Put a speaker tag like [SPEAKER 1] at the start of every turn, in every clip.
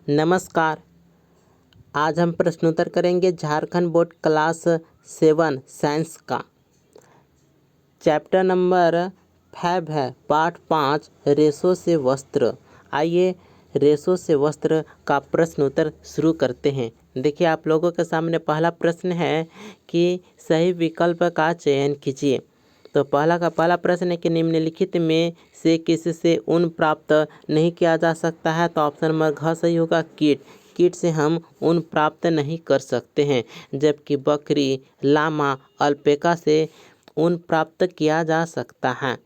[SPEAKER 1] नमस्कार। आज हम प्रश्नोत्तर करेंगे झारखंड बोर्ड क्लास 7 साइंस का। चैप्टर नंबर 5 है, पाठ 5 रेशों से वस्त्र। आइए रेशों से वस्त्र का प्रश्नोत्तर शुरू करते हैं। देखिए आप लोगों के सामने पहला प्रश्न है कि सही विकल्प का चयन कीजिए। तो पहला प्रश्न है कि निम्नलिखित में से किससे ऊन प्राप्त नहीं किया जा सकता है। तो ऑप्शन नंबर घ सही होगा, कीट से हम ऊन प्राप्त नहीं कर सकते हैं, जबकि बकरी, लामा, अल्पेका से ऊन प्राप्त किया जा सकता है।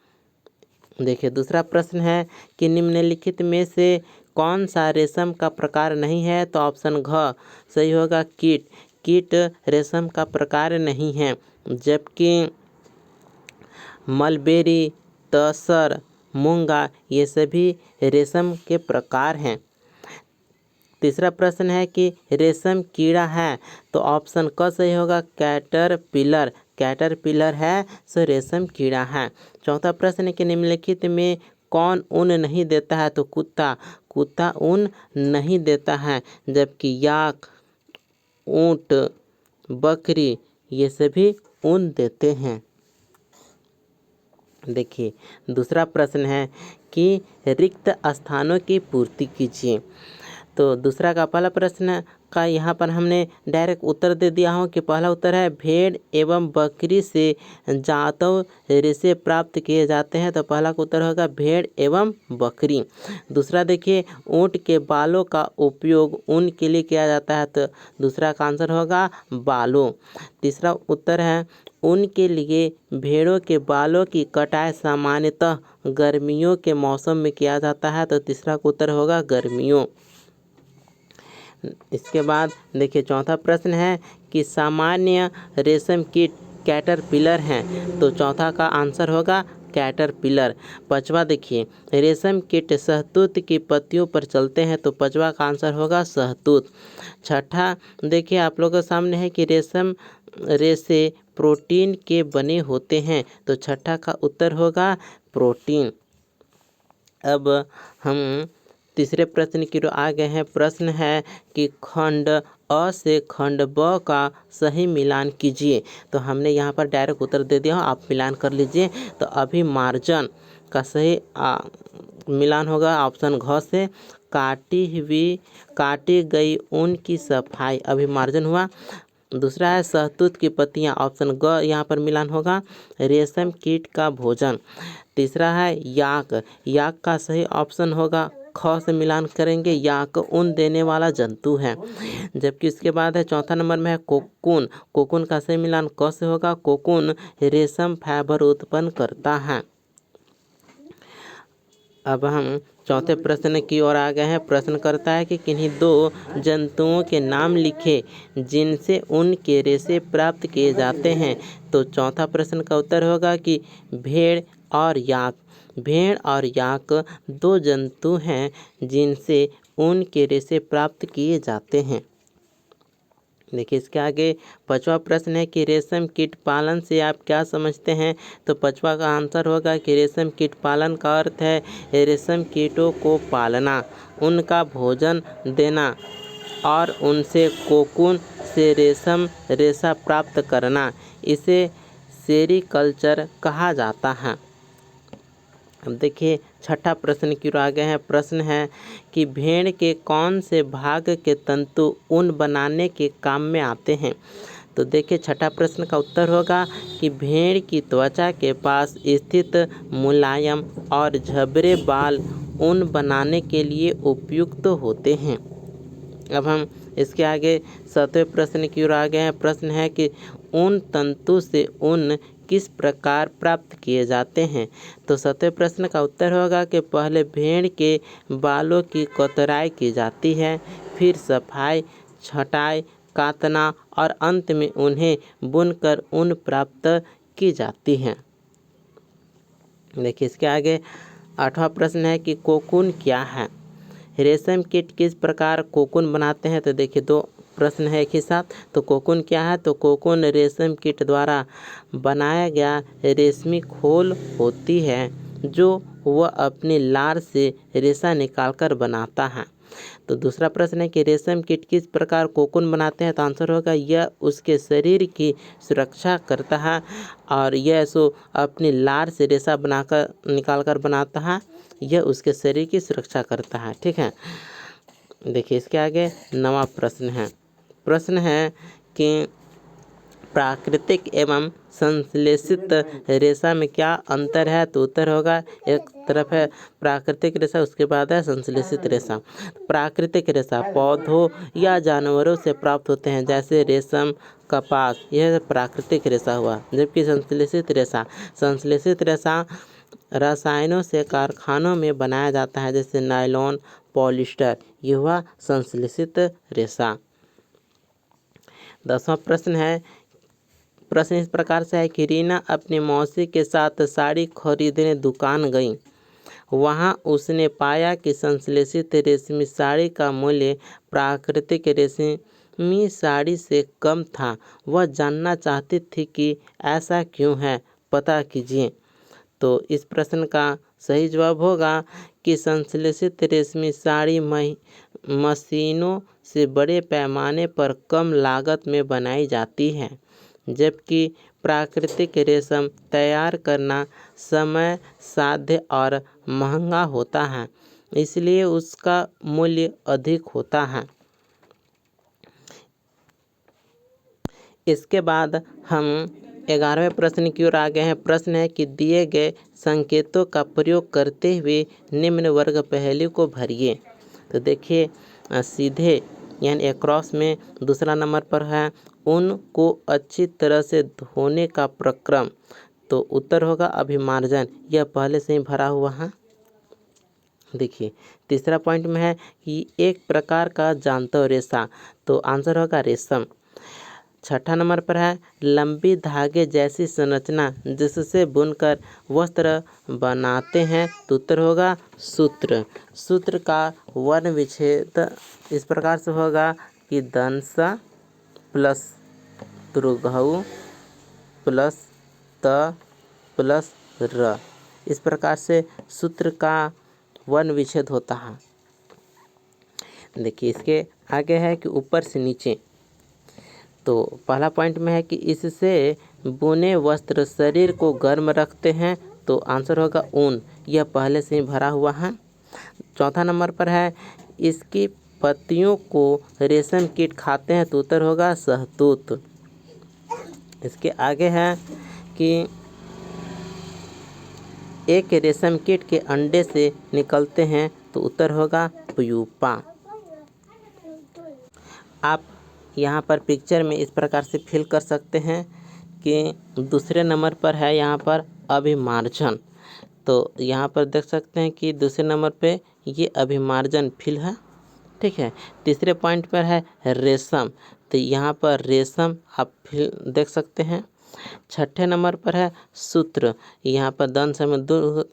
[SPEAKER 1] देखिए दूसरा प्रश्न है कि निम्नलिखित में से कौन सा रेशम का प्रकार नहीं है। तो ऑप्शन घ सही होगा, कीट रेशम का प्रकार नहीं है, जबकि मलबेरी, तसर, मूंगा ये सभी रेशम के प्रकार हैं। तीसरा प्रश्न है कि रेशम कीड़ा है। तो ऑप्शन क सही होगा, कैटरपिलर है सो रेशम कीड़ा है। चौथा प्रश्न है कि निम्नलिखित में कौन ऊन नहीं देता है। तो कुत्ता ऊन नहीं देता है, जबकि याक, ऊंट, बकरी ये सभी ऊन देते हैं। देखिए दूसरा प्रश्न है कि रिक्त स्थानों की पूर्ति कीजिए। तो दूसरा का पहला प्रश्न का यहाँ पर हमने डायरेक्ट उत्तर दे दिया हूँ कि पहला उत्तर है भेड़ एवं बकरी से जांतव रेशे प्राप्त किए जाते हैं। तो पहला का उत्तर होगा भेड़ एवं बकरी। दूसरा देखिए ऊँट के बालों का उपयोग ऊन के लिए किया जाता है। तो दूसरा का आंसर होगा बालों। तीसरा उत्तर है ऊन के लिए भेड़ों के बालों की कटाई सामान्यतः गर्मियों के मौसम में किया जाता है। तो तीसरा का उत्तर होगा गर्मियों। इसके बाद देखिए चौथा प्रश्न है कि सामान्य रेशम कीट कैटरपिलर हैं। तो चौथा का आंसर होगा कैटरपिलर। पांचवा देखिए रेशम कीट शहतूत की पत्तियों पर चलते हैं। तो पांचवा का आंसर होगा शहतूत। छठा देखिए आप लोगों के सामने है कि रेशम रेशे प्रोटीन के बने होते हैं। तो छठा का उत्तर होगा प्रोटीन। अब हम तीसरे प्रश्न की ओर आ गए हैं। प्रश्न है कि खंड अ से खंड ब का सही मिलान कीजिए। तो हमने यहाँ पर डायरेक्ट उत्तर दे दिया, आप मिलान कर लीजिए। तो अभिमार्जन का सही मिलान होगा ऑप्शन घ से, काटी गई ऊन की सफाई अभिमार्जन हुआ। दूसरा है शहतूत की पत्तियाँ, ऑप्शन ग यहाँ पर मिलान होगा, रेशम कीट का भोजन। तीसरा है याक का सही ऑप्शन होगा ख से मिलान करेंगे, याक ऊन देने वाला जंतु है। जबकि इसके बाद है चौथा नंबर में है कोकून का सही मिलान क से होगा, कोकून रेशम फाइबर उत्पन्न करता है। अब हम चौथे प्रश्न की ओर आ गए हैं। प्रश्न करता है कि किन्हीं दो जंतुओं के नाम लिखे जिनसे ऊन के रेशे प्राप्त किए जाते हैं। तो चौथा प्रश्न का उत्तर होगा कि भेड़ और याक दो जंतु हैं जिनसे ऊन के रेशे प्राप्त किए जाते हैं। देखिए इसके आगे पांचवा प्रश्न है कि रेशम कीट पालन से आप क्या समझते हैं। तो पांचवा का आंसर होगा कि रेशम कीट पालन का अर्थ है रेशम कीटों को पालना, उनका भोजन देना और उनसे कोकून से रेशा प्राप्त करना। इसे सेरीकल्चर कहा जाता है। अब देखिए छठा प्रश्न की ओर आ गए हैं। प्रश्न है कि भेड़ के कौन से भाग के तंतु ऊन बनाने के काम में आते हैं। तो देखिए छठा प्रश्न का उत्तर होगा कि भेड़ की त्वचा के पास स्थित मुलायम और झबरे बाल ऊन बनाने के लिए उपयुक्त होते हैं। अब हम इसके आगे सातवें प्रश्न की ओर आ गए हैं। प्रश्न है कि ऊन तंतु से ऊन किस प्रकार प्राप्त किए जाते हैं। तो सातवें प्रश्न का उत्तर होगा कि पहले भेड़ के बालों की कतराई की जाती है, फिर सफाई, छटाई, कातना और अंत में उन्हें बुनकर ऊन प्राप्त की जाती है। देखिए इसके आगे आठवां प्रश्न है कि कोकून क्या है। रेशम कीट किस प्रकार कोकून बनाते हैं। तो देखिए दो प्रश्न है एक ही साथ। तो कोकून क्या है। तो कोकून रेशम कीट द्वारा बनाया गया रेशमी खोल होती है जो वह अपनी लार से रेशा निकालकर बनाता है। तो दूसरा प्रश्न है कि रेशम कीट किस प्रकार कोकून बनाते हैं, तो आंसर होगा यह उसके शरीर की सुरक्षा करता है और यह सो अपनी लार से रेशा बनाकर निकाल कर बनाता है, यह उसके शरीर की सुरक्षा करता है। ठीक है, देखिए इसके आगे 9वां प्रश्न है कि प्राकृतिक एवं संश्लेषित रेशा में क्या अंतर है, तो उत्तर होगा एक तरफ है प्राकृतिक रेशा, उसके बाद है संश्लेषित रेशा। प्राकृतिक रेशा पौधों या जानवरों से प्राप्त होते हैं, जैसे रेशम, कपास, यह प्राकृतिक रेशा हुआ। जबकि संश्लेषित रेशा रसायनों से कारखानों में बनाया जाता है, जैसे नायलॉन, पॉलिस्टर, यह हुआ संश्लेषित रेशा। 10वां प्रश्न इस प्रकार से है कि रीना अपनी मौसी के साथ साड़ी खरीदने दुकान गई। वहां उसने पाया कि संश्लेषित रेशमी साड़ी का मूल्य प्राकृतिक रेशमी साड़ी से कम था। वह जानना चाहती थी कि ऐसा क्यों है, पता कीजिए। तो इस प्रश्न का सही जवाब होगा कि संश्लेषित रेशमी साड़ी मशीनों से बड़े पैमाने पर कम लागत में बनाई जाती है, जबकि प्राकृतिक रेशम तैयार करना समय साध्य और महंगा होता है, इसलिए उसका मूल्य अधिक होता है। इसके बाद हम 11वें प्रश्न की ओर आ गए हैं। प्रश्न है कि दिए गए संकेतों का प्रयोग करते हुए निम्न वर्ग पहेली को भरिए। तो देखिए सीधे यानी एक्रॉस में दूसरा नंबर पर है ऊन को अच्छी तरह से धोने का प्रक्रम, तो उत्तर होगा अभिमार्जन, यह पहले से ही भरा हुआ है। देखिए तीसरा पॉइंट में है कि एक प्रकार का जानते हो रेशा, तो आंसर होगा रेशम। 6ठा नंबर पर है लंबी धागे जैसी संरचना जिससे बुनकर वस्त्र बनाते हैं, तो उत्तर होगा सूत्र। सूत्र का वर्ण विच्छेद इस प्रकार से होगा कि दंश प्लस दीर्घऊ प्लस त प्लस र, इस प्रकार से सूत्र का वर्ण विच्छेद होता है। देखिए इसके आगे है कि ऊपर से नीचे, तो पहला पॉइंट में है कि इससे बुने वस्त्र शरीर को गर्म रखते हैं, तो आंसर होगा ऊन, यह पहले से ही भरा हुआ है। चौथा नंबर पर है इसकी पत्तियों को रेशम कीट खाते हैं, तो उत्तर होगा शहतूत। इसके आगे है कि एक रेशम कीट के अंडे से निकलते हैं, तो उत्तर होगा प्यूपा। आप यहाँ पर पिक्चर में इस प्रकार से फिल कर सकते हैं कि दूसरे नंबर पर है यहाँ पर अभिमार्जन, तो यहाँ पर देख सकते हैं कि दूसरे नंबर पे ये अभिमार्जन फिल है। ठीक है, तीसरे पॉइंट पर है रेशम, तो यहाँ पर रेशम आप फिल देख सकते हैं। 6ठे नंबर पर है सूत्र, यहाँ पर दंश में दु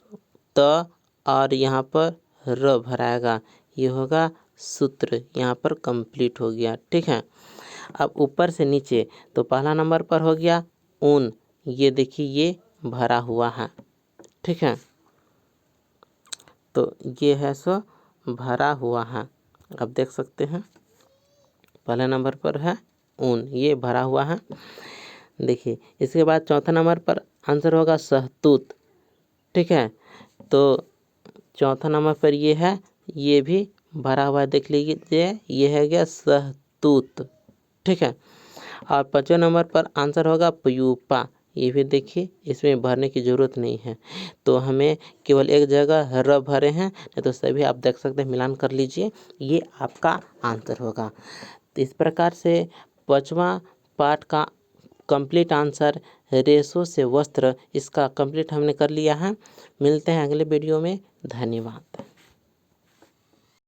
[SPEAKER 1] त और यहाँ पर र भराएगा, ये होगा सूत्र, यहाँ पर कंप्लीट हो गया। ठीक है, अब ऊपर से नीचे, तो पहला नंबर पर हो गया ऊन, ये देखिए ये भरा हुआ है। ठीक है, तो ये है सो भरा हुआ है, आप देख सकते हैं पहले नंबर पर है ऊन, ये भरा हुआ है। देखिए इसके बाद चौथा नंबर पर आंसर होगा शहतूत। ठीक है, तो चौथा नंबर पर ये है, ये भी भरा हुआ है, देख लीजिए ये है गया शहतूत। ठीक है, और 5वें नंबर पर आंसर होगा प्यूपा, ये भी देखिए इसमें भरने की ज़रूरत नहीं है, तो हमें केवल एक जगह र भरे हैं, नहीं तो सभी आप देख सकते हैं, मिलान कर लीजिए, ये आपका आंसर होगा। तो इस प्रकार से 5वां पार्ट का कंप्लीट आंसर रेशों से वस्त्र, इसका कंप्लीट हमने कर लिया है। मिलते हैं अगले वीडियो में, धन्यवाद।